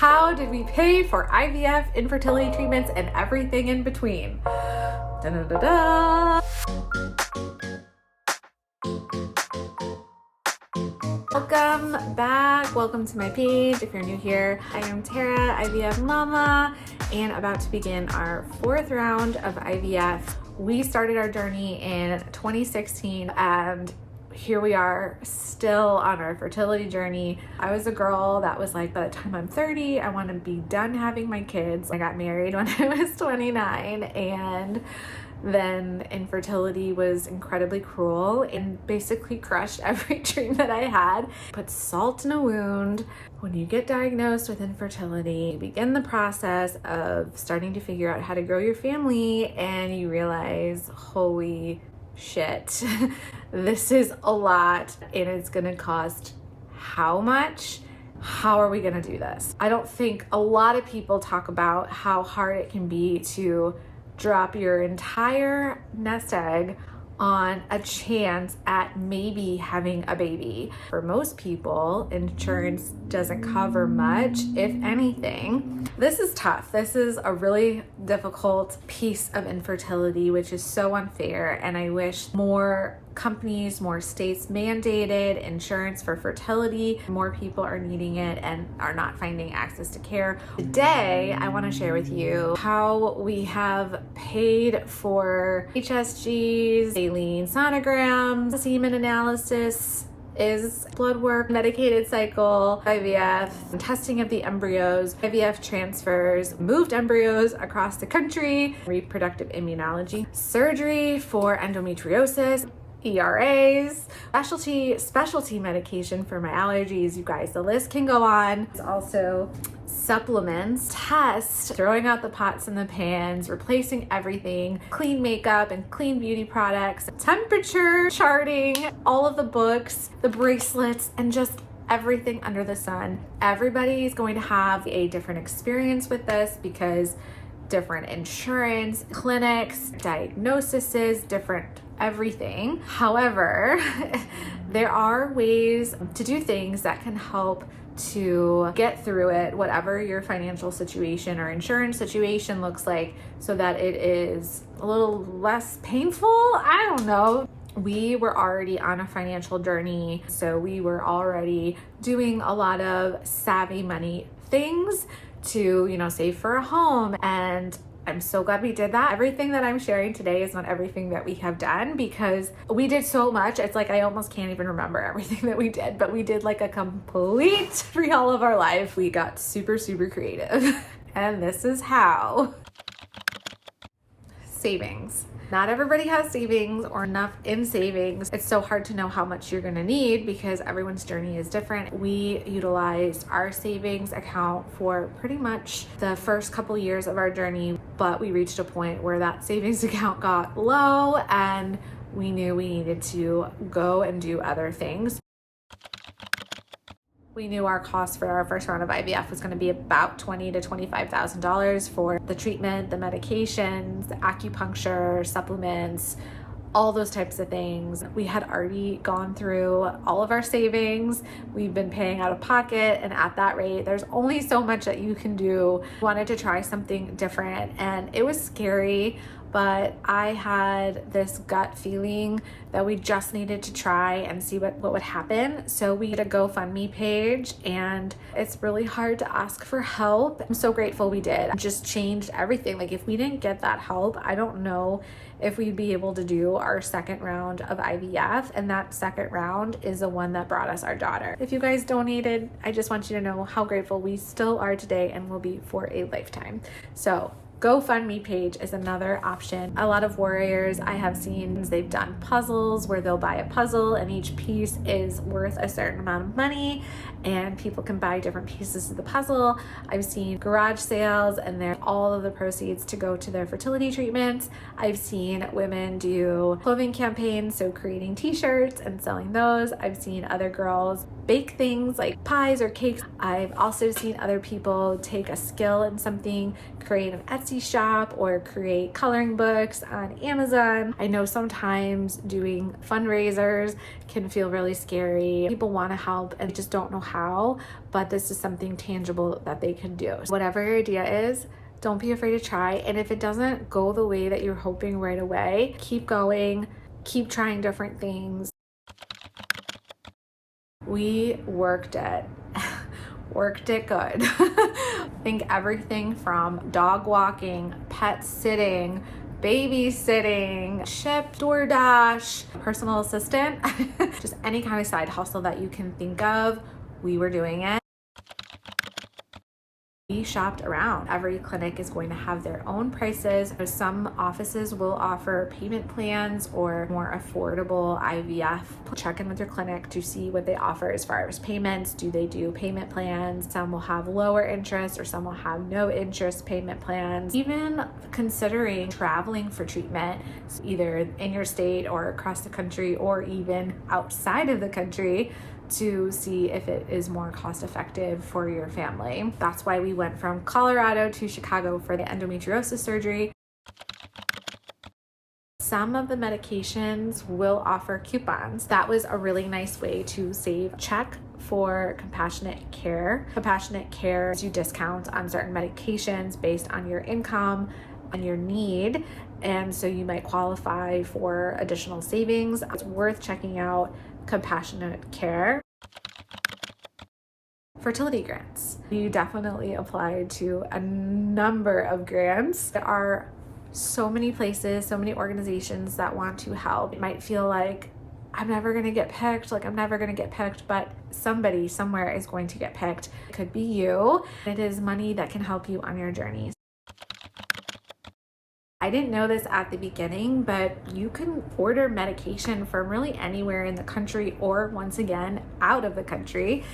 how did we pay for IVF, infertility treatments, and everything in between? Da-da-da-da. Welcome back. Welcome to my page. If you're new here, I am Tara, IVF mama, and about to begin our 4th round of IVF. We started our journey in 2016 and here we are still on our fertility journey. I was a girl that was like, by the time I'm 30, I want to be done having my kids. I got married when I was 29, and then infertility was incredibly cruel and basically crushed every dream that I had. Put salt in a wound. When you get diagnosed with infertility, you begin the process of starting to figure out how to grow your family, and you realize, holy shit, this is a lot and it's gonna cost how much? How are we gonna do this? I don't think a lot of people talk about how hard it can be to drop your entire nest egg on a chance at maybe having a baby. For most people, insurance doesn't cover much, if anything. This is tough. This is a really difficult piece of infertility, which is so unfair, and I wish more companies, more states mandated insurance for fertility. More people are needing it and are not finding access to care. Today, I want to share with you how we have paid for HSGs, saline sonograms, semen analysis, is blood work, medicated cycle, IVF, testing of the embryos, IVF transfers, moved embryos across the country, reproductive immunology, surgery for endometriosis, ERAs, specialty medication for my allergies. You guys, the list can go on. It's also supplements, tests, throwing out the pots and the pans, replacing everything, clean makeup and clean beauty products, temperature charting, all of the books, the bracelets, and just everything under the sun. Everybody is going to have a different experience with this because different insurance, clinics, diagnoses, different everything. However, there are ways to do things that can help to get through it, whatever your financial situation or insurance situation looks like, so that it is a little less painful. I don't know. We were already on a financial journey, so we were already doing a lot of savvy money things to, save for a home, and I'm so glad we did that. Everything that I'm sharing today is not everything that we have done because we did so much. It's like I almost can't even remember everything that we did, but we did like a complete rehaul of our life. We got super, super creative. And this is how. Savings. Not everybody has savings or enough in savings. It's so hard to know how much you're gonna need because everyone's journey is different. We utilized our savings account for pretty much the first couple years of our journey, but we reached a point where that savings account got low and we knew we needed to go and do other things. We knew our cost for our first round of IVF was going to be about $20,000 to $25,000 for the treatment, the medications, the acupuncture, supplements, all those types of things. We had already gone through all of our savings. We've been paying out of pocket, and at that rate, there's only so much that you can do. Wanted to try something different, and it was scary, but I had this gut feeling that we just needed to try and see what would happen. So we did a GoFundMe page, and it's really hard to ask for help. I'm so grateful we did. It just changed everything. Like if we didn't get that help, I don't know if we'd be able to do our second round of IVF, and that second round is the one that brought us our daughter. If you guys donated, I just want you to know how grateful we still are today and will be for a lifetime. So GoFundMe page is another option. A lot of warriors I have seen, they've done puzzles where they'll buy a puzzle and each piece is worth a certain amount of money and people can buy different pieces of the puzzle. I've seen garage sales and they're all of the proceeds to go to their fertility treatments. I've seen women do clothing campaigns, so creating t-shirts and selling those. I've seen other girls bake things like pies or cakes. I've also seen other people take a skill in something, create an Etsy Etsy shop or create coloring books on Amazon. I know sometimes doing fundraisers can feel really scary. People want to help and just don't know how, but this is something tangible that they can do. Whatever your idea is, don't be afraid to try. And if it doesn't go the way that you're hoping right away, keep going, keep trying different things. We worked it good. I think everything from dog walking, pet sitting, babysitting, Ship, DoorDash, personal assistant, just any kind of side hustle that you can think of, we were doing it. We shopped around. Every clinic is going to have their own prices. Some offices will offer payment plans or more affordable IVF. Check in with your clinic to see what they offer as far as payments. Do they do payment plans? Some will have lower interest or some will have no interest payment plans. Even considering traveling for treatment, either in your state or across the country or even outside of the country, to see if it is more cost effective for your family. That's why we went from Colorado to Chicago for the endometriosis surgery. Some of the medications will offer coupons. That was a really nice way to save. Check for compassionate care. Compassionate care gives you discounts on certain medications based on your income and your need, and so you might qualify for additional savings. It's worth checking out compassionate care. Fertility grants. You definitely applied to a number of grants. There are so many places, so many organizations that want to help. It might feel like I'm never going to get picked, but somebody somewhere is going to get picked. It could be you. It is money that can help you on your journey. I didn't know this at the beginning, but you can order medication from really anywhere in the country or, once again, out of the country.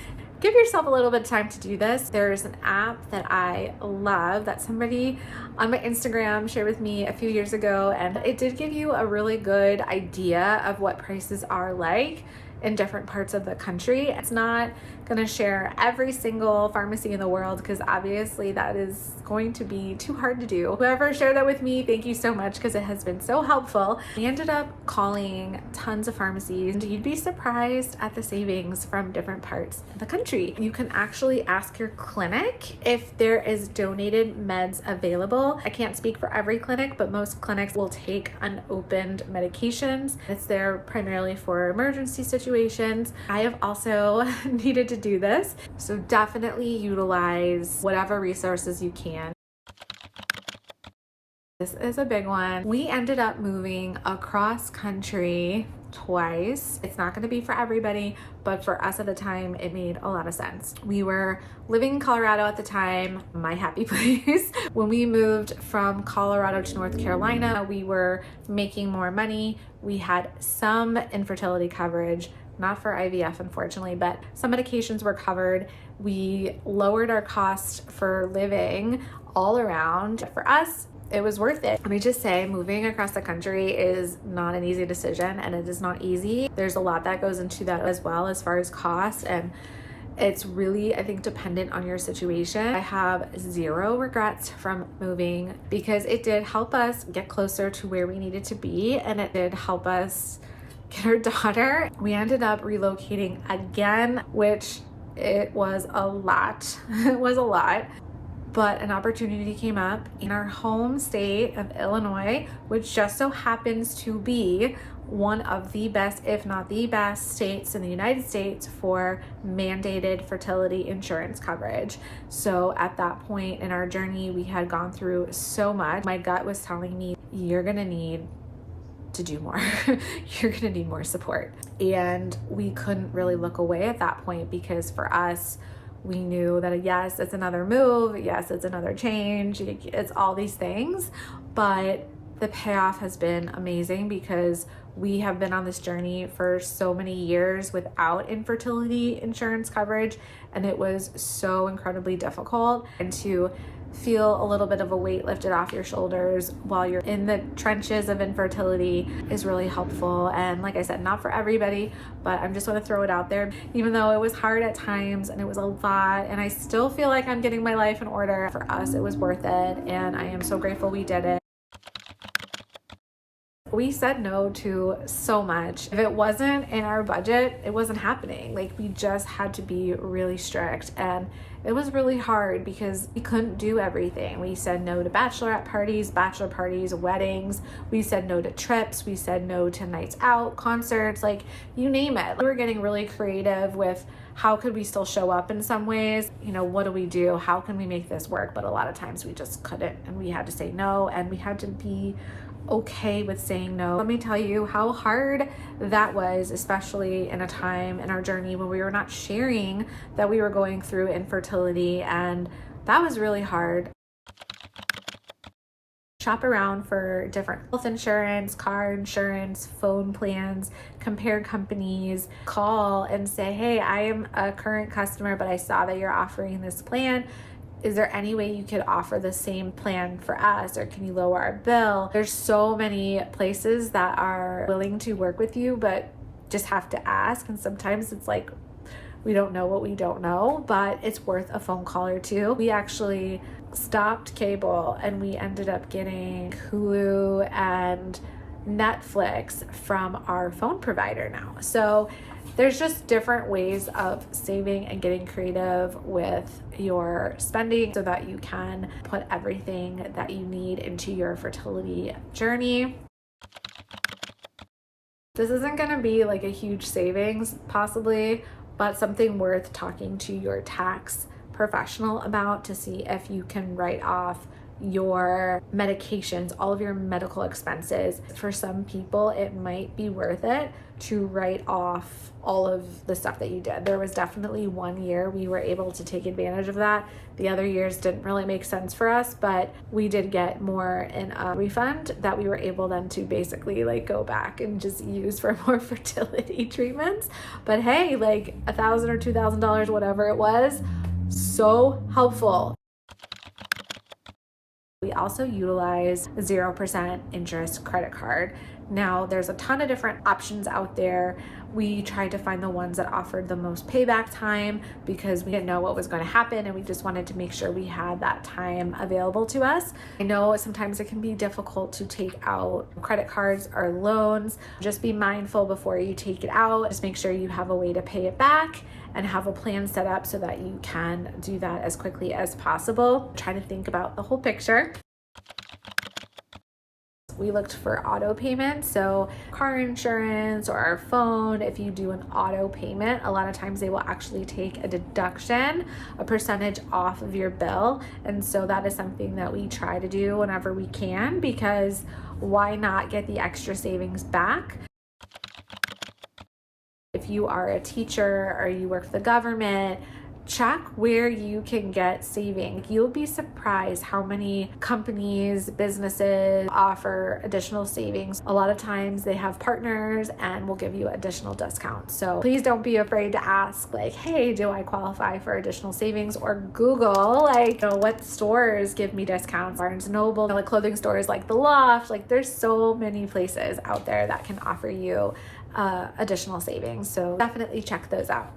Give yourself a little bit of time to do this. There's an app that I love that somebody on my Instagram shared with me a few years ago, and it did give you a really good idea of what prices are like in different parts of the country. It's not gonna share every single pharmacy in the world because obviously that is going to be too hard to do. Whoever shared that with me, thank you so much because it has been so helpful. We ended up calling tons of pharmacies and you'd be surprised at the savings from different parts of the country. You can actually ask your clinic if there is donated meds available. I can't speak for every clinic, but most clinics will take unopened medications. It's there primarily for emergency situations. I have also needed to do this, so definitely utilize whatever resources you can. This is a big one. We ended up moving across country twice. It's not going to be for everybody, but for us at the time, it made a lot of sense. We were living in Colorado at the time, my happy place. When we moved from Colorado to North Carolina, we were making more money. We had some infertility coverage, not for IVF, unfortunately, but some medications were covered. We lowered our cost for living all around. For us, it was worth it. Let me just say, moving across the country is not an easy decision, and it is not easy. There's a lot that goes into that as well as far as cost, and it's really, I think, dependent on your situation. I have zero regrets from moving because it did help us get closer to where we needed to be, and it did help us get our daughter. We ended up relocating again, which it was a lot. It was a lot. But an opportunity came up in our home state of Illinois, which just so happens to be one of the best, if not the best, states in the United States for mandated fertility insurance coverage. So at that point in our journey, we had gone through so much. My gut was telling me, you're gonna need to do more. You're gonna need more support. And we couldn't really look away at that point because for us, we knew that yes, it's another move, yes, it's another change, it's all these things, but The payoff has been amazing because we have been on this journey for so many years without infertility insurance coverage, and it was so incredibly difficult. And to feel a little bit of a weight lifted off your shoulders while you're in the trenches of infertility is really helpful. And like I said, not for everybody, but I'm just going to throw it out there. Even though it was hard at times and it was a lot, and I still feel like I'm getting my life in order, for us it was worth it, and I am so grateful we did it. We said no to so much. If it wasn't in our budget, it wasn't happening. Like, we just had to be really strict, and it was really hard because we couldn't do everything. We said no to bachelorette parties, bachelor parties, weddings. We said no to trips. We said no to nights out, concerts, like you name it. We were getting really creative with how could we still show up in some ways? You know, what do we do? How can we make this work? But a lot of times we just couldn't, and we had to say no, and we had to be okay with saying no. Let me tell you how hard that was, especially in a time in our journey when we were not sharing that we were going through infertility, and that was really hard. Shop around for different health insurance, car insurance, phone plans, compare companies, call and say, hey, I am a current customer, but I saw that you're offering this plan. Is there any way you could offer the same plan for us, or can you lower our bill? There's so many places that are willing to work with you, but just have to ask. And sometimes it's like, we don't know what we don't know, but it's worth a phone call or two. We actually stopped cable and we ended up getting Hulu and Netflix from our phone provider now. So there's just different ways of saving and getting creative with your spending so that you can put everything that you need into your fertility journey. This isn't going to be like a huge savings, possibly, but something worth talking to your tax professional about to see if you can write off your medications, all of your medical expenses. For some people, it might be worth it to write off all of the stuff that you did. There was definitely one year we were able to take advantage of that. The other years didn't really make sense for us, but we did get more in a refund that we were able then to basically like go back and just use for more fertility treatments. But hey, like $1,000 or $2,000, whatever it was, so helpful. We also utilize a 0% interest credit card. Now, there's a ton of different options out there. We tried to find the ones that offered the most payback time because we didn't know what was going to happen, and we just wanted to make sure we had that time available to us. I know sometimes it can be difficult to take out credit cards or loans. Just be mindful before you take it out. Just make sure you have a way to pay it back and have a plan set up so that you can do that as quickly as possible. Try to think about the whole picture. We looked for auto payments, so car insurance or our phone. If you do an auto payment, a lot of times they will actually take a deduction, a percentage off of your bill. And so that is something that we try to do whenever we can, because why not get the extra savings back? If you are a teacher or you work for the government, check where you can get saving. You'll be surprised how many companies, businesses offer additional savings. A lot of times they have partners and will give you additional discounts. So please don't be afraid to ask, like, hey, do I qualify for additional savings? Or Google, like, what stores give me discounts? Barnes & Noble, like clothing stores like The Loft. Like, there's so many places out there that can offer you additional savings. So definitely check those out.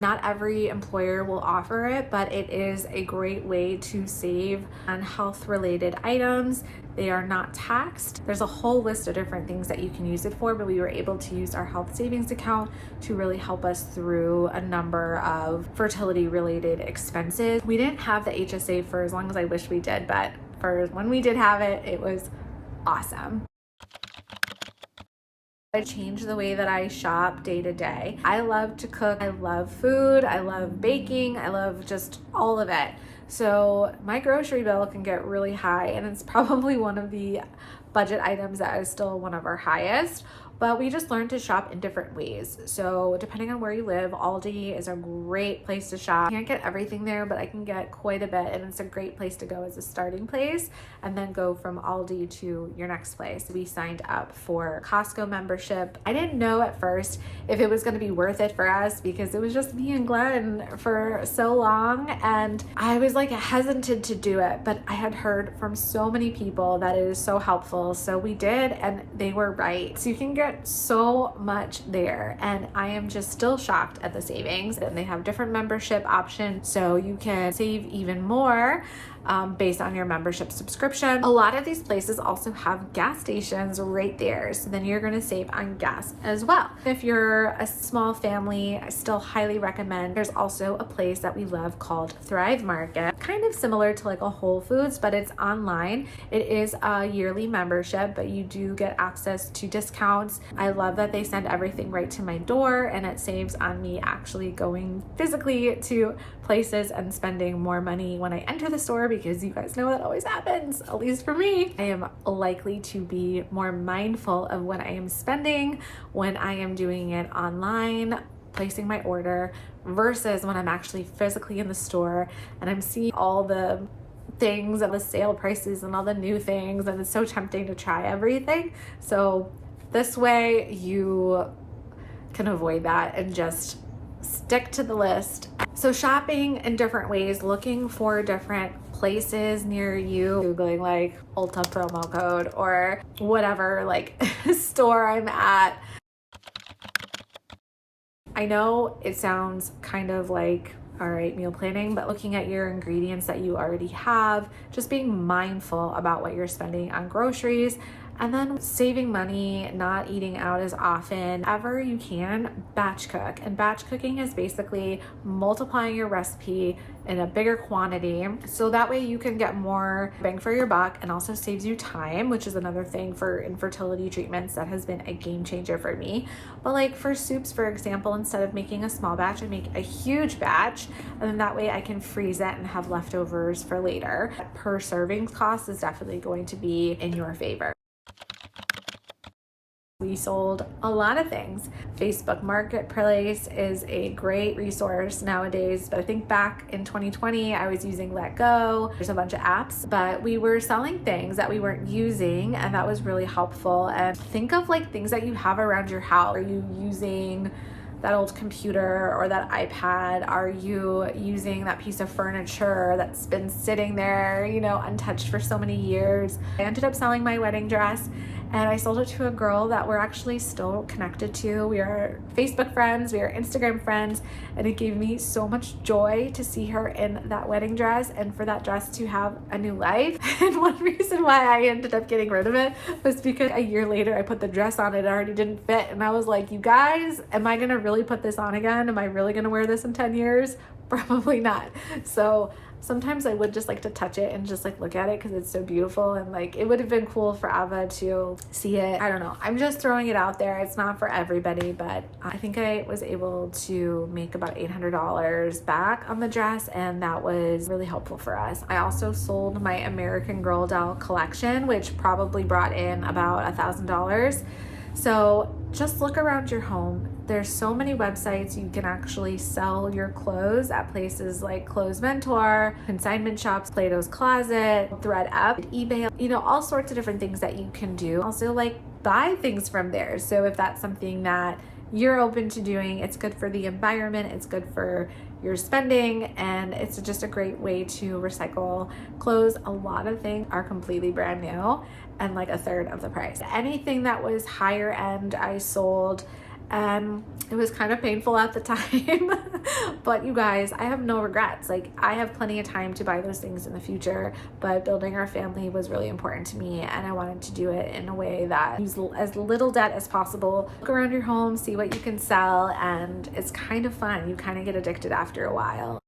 Not every employer will offer it, but it is a great way to save on health-related items. They are not taxed. There's a whole list of different things that you can use it for, but we were able to use our health savings account to really help us through a number of fertility-related expenses. We didn't have the HSA for as long as I wish we did, but for when we did have it, it was awesome. I changed the way that I shop day to day. I love to cook. I love food. I love baking. I love just all of it. So my grocery bill can get really high, and it's probably one of the budget items that is still one of our highest. but we just learned to shop in different ways. So depending on where you live, Aldi is a great place to shop. I can't get everything there, but I can get quite a bit, and it's a great place to go as a starting place, and then go from Aldi to your next place. We signed up for Costco membership. I didn't know at first if it was going to be worth it for us because it was just me and Glenn for so long, and I was like hesitant to do it, but I had heard from so many people that it is so helpful, so we did, and they were right. So you can get so much there, and I am just still shocked at the savings. And they have different membership options, so you can save even more based on your membership subscription. A lot of these places also have gas stations right there, so then you're going to save on gas as well. If you're a small family, I still highly recommend. There's also a place that we love called Thrive Market, kind of similar to like a Whole Foods, but it's online. It is a yearly membership, but you do get access to discounts. I love that they send everything right to my door, and it saves on me actually going physically to places and spending more money when I enter the store, because you guys know that always happens, at least for me. I am likely to be more mindful of what I am spending when I am doing it online, placing my order, versus when I'm actually physically in the store and I'm seeing all the things and the sale prices and all the new things, and it's so tempting to try everything. So this way you can avoid that and just stick to the list. So shopping in different ways, looking for different places near you, Googling like Ulta promo code or whatever like store I'm at. I know it sounds kind of like, all right, meal planning, but looking at your ingredients that you already have, just being mindful about what you're spending on groceries, and then saving money, not eating out as often. Ever you can, batch cook. And batch cooking is basically multiplying your recipe in a bigger quantity, so that way you can get more bang for your buck, and also saves you time, which is another thing for infertility treatments that has been a game changer for me. But like for soups, for example, instead of making a small batch, I make a huge batch, and then that way I can freeze it and have leftovers for later. Per serving cost is definitely going to be in your favor. We sold a lot of things. Facebook Marketplace is a great resource nowadays, but I think back in 2020, I was using Let Go. There's a bunch of apps, but we were selling things that we weren't using, and that was really helpful. And think of like things that you have around your house. Are you using that old computer or that iPad? Are you using that piece of furniture that's been sitting there, you know, untouched for so many years? I ended up selling my wedding dress, and I sold it to a girl that we're actually still connected to. We are Facebook friends, we are Instagram friends, and it gave me so much joy to see her in that wedding dress and for that dress to have a new life. And one reason why I ended up getting rid of it was because a year later I put the dress on, it already didn't fit, and I was like, you guys, am I gonna really put this on again? Am I really gonna wear this in 10 years? Probably not. So sometimes I would just like to touch it and just like look at it because it's so beautiful, and like it would have been cool for Ava to see it. I don't know. I'm just throwing it out there. It's not for everybody, but I think I was able to make about $800 back on the dress, and that was really helpful for us. I also sold my American Girl doll collection, which probably brought in about $1,000. So just look around your home. There's so many websites you can actually sell your clothes at, places like Clothes Mentor, consignment shops, Plato's Closet, ThreadUp, eBay, you know, all sorts of different things that you can do. Also like buy things from there. So if that's something that you're open to doing, it's good for the environment, it's good for your spending, and it's just a great way to recycle clothes. A lot of things are completely brand new and like a third of the price. Anything that was higher end I sold, and it was kind of painful at the time. But you guys, I have no regrets. Like I have plenty of time to buy those things in the future, but building our family was really important to me, and I wanted to do it in a way that use as little debt as possible. Look around your home, see what you can sell, and it's kind of fun. You kind of get addicted after a while.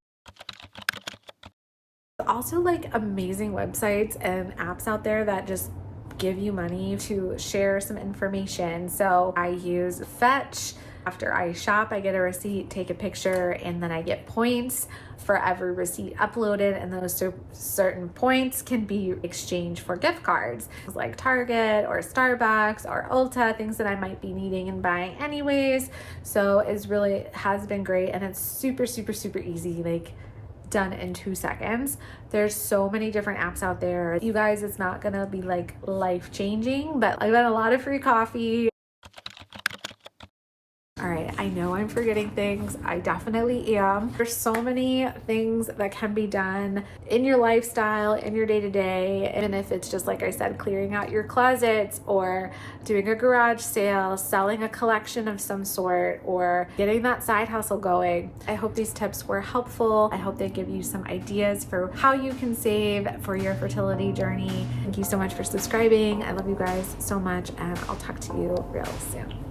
Also like amazing websites and apps out there that just give you money to share some information. So I use Fetch, After I shop, I get a receipt, take a picture, and then I get points for every receipt uploaded, and those certain points can be exchanged for gift cards like Target or Starbucks or Ulta, things that I might be needing and buying anyways. So it's really has been great, and it's super easy, like done in 2 seconds. There's so many different apps out there. You guys, it's not gonna be like life-changing, but I've got a lot of free coffee. All right, I know I'm forgetting things. I definitely am. There's so many things that can be done in your lifestyle, in your day-to-day, even if it's just, like I said, clearing out your closets or doing a garage sale, selling a collection of some sort, or getting that side hustle going. I hope these tips were helpful. I hope they give you some ideas for how you can save for your fertility journey. Thank you so much for subscribing. I love you guys so much, and I'll talk to you real soon.